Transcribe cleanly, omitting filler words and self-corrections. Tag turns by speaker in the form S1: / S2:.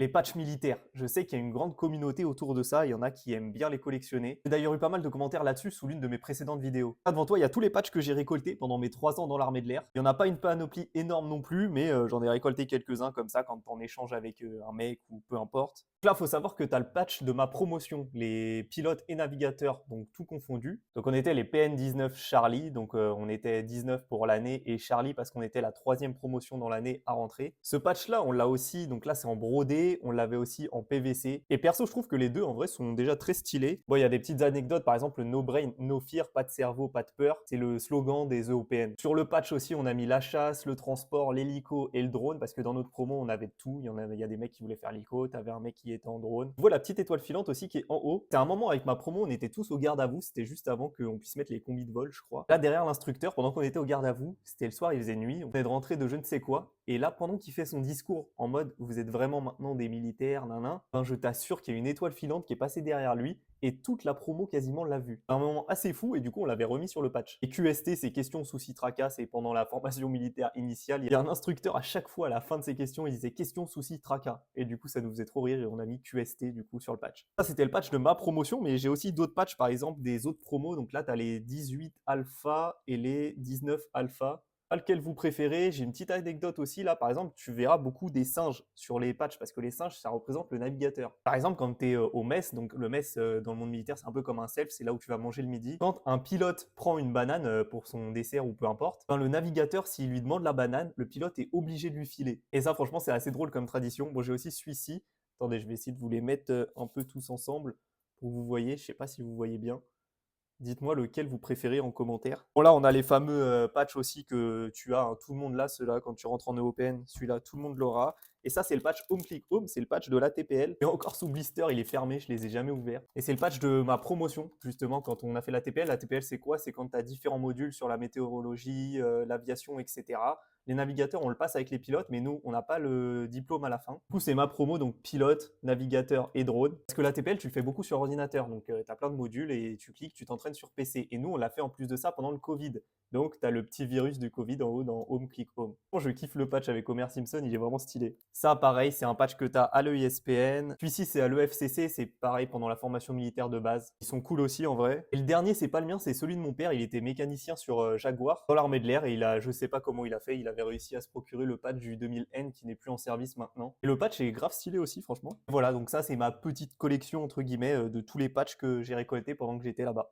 S1: Les patchs militaires, je sais qu'il y a une grande communauté autour de ça, il y en a qui aiment bien les collectionner. J'ai d'ailleurs eu pas mal de commentaires là-dessus sous l'une de mes précédentes vidéos. Là devant toi, il y a tous les patchs que j'ai récoltés pendant mes 3 ans dans l'armée de l'air. Il n'y en a pas une panoplie énorme non plus, mais j'en ai récolté quelques-uns comme ça quand on échange avec un mec ou peu importe. Donc là, il faut savoir que tu as le patch de ma promotion, les pilotes et navigateurs, donc tout confondu. Donc on était les PN19 Charlie, donc on était 19 pour l'année et Charlie parce qu'on était la 3e promotion dans l'année à rentrer. Ce patch-là, on l'a aussi, donc là c'est en brodé, on l'avait aussi en PVC. Et perso, je trouve que les deux en vrai sont déjà très stylés. Bon, il y a des petites anecdotes, par exemple, le no brain, no fear, pas de cerveau, pas de peur. C'est le slogan des EOPN. Sur le patch aussi, on a mis la chasse, le transport, l'hélico et le drone, parce que dans notre promo, on avait tout. Il y a des mecs qui voulaient faire l'hélico, t'avais un mec qui était en drone. On voit la petite étoile filante aussi qui est en haut. C'est un moment avec ma promo, on était tous au garde à vous. C'était juste avant qu'on puisse mettre les combis de vol, je crois. Là, derrière l'instructeur, pendant qu'on était au garde à vous, c'était le soir, il faisait nuit, on venait de rentrer de je ne sais quoi. Et là, pendant qu'il fait son discours en mode vous êtes vraiment maintenant des militaires, nanan, ben je t'assure qu'il y a une étoile filante qui est passée derrière lui et toute la promo quasiment l'a vu. C'est un moment assez fou et du coup on l'avait remis sur le patch. Et QST, c'est questions, soucis, tracas, c'est pendant la formation militaire initiale. Il y a un instructeur à chaque fois à la fin de ses questions, il disait questions, soucis, tracas. Et du coup ça nous faisait trop rire et on a mis QST du coup sur le patch. Ça c'était le patch de ma promotion, mais j'ai aussi d'autres patchs, par exemple des autres promos. Donc là tu as les 18 alpha et les 19 alpha. Pas lequel vous préférez. J'ai une petite anecdote aussi là. Par exemple, tu verras beaucoup des singes sur les patchs parce que les singes, ça représente le navigateur. Par exemple, quand tu es au mess, donc le mess dans le monde militaire, c'est un peu comme un self, c'est là où tu vas manger le midi. Quand un pilote prend une banane pour son dessert ou peu importe, ben, le navigateur, s'il lui demande la banane, le pilote est obligé de lui filer. Et ça, franchement, c'est assez drôle comme tradition. Bon, j'ai aussi celui-ci. Attendez, je vais essayer de vous les mettre un peu tous ensemble pour que vous voyez. Je sais pas si vous voyez bien. Dites-moi lequel vous préférez en commentaire. Bon là, on a les fameux patchs aussi que tu as, hein. Tout le monde l'a, ceux-là, quand tu rentres en européenne. Celui-là, tout le monde l'aura. Et ça, c'est le patch Home Click Home, c'est le patch de l'ATPL. Et encore sous blister, il est fermé, je les ai jamais ouverts. Et c'est le patch de ma promotion, justement, quand on a fait l'ATPL. L'ATPL, c'est quoi? C'est quand tu as différents modules sur la météorologie, l'aviation, etc. Les navigateurs, on le passe avec les pilotes, mais nous, on n'a pas le diplôme à la fin. Du coup, c'est ma promo, donc pilote, navigateur et drone. Parce que la TPL, tu le fais beaucoup sur ordinateur, donc tu as plein de modules et tu cliques, tu t'entraînes sur PC. Et nous, on l'a fait en plus de ça pendant le Covid. Donc, tu as le petit virus du Covid en haut dans Home Click Home. Bon, je kiffe le patch avec Homer Simpson, il est vraiment stylé. Ça, pareil, c'est un patch que tu as à l'EISPN. Celui-ci, c'est à l'EFCC, c'est pareil pendant la formation militaire de base. Ils sont cool aussi en vrai. Et le dernier, c'est pas le mien, c'est celui de mon père. Il était mécanicien sur Jaguar dans l'armée de l'air et je sais pas comment il a fait, il avait réussi à se procurer le patch du 2000N qui n'est plus en service maintenant. Et le patch est grave stylé aussi, franchement. Voilà, donc ça, c'est ma petite collection entre guillemets de tous les patchs que j'ai récoltés pendant que j'étais là-bas.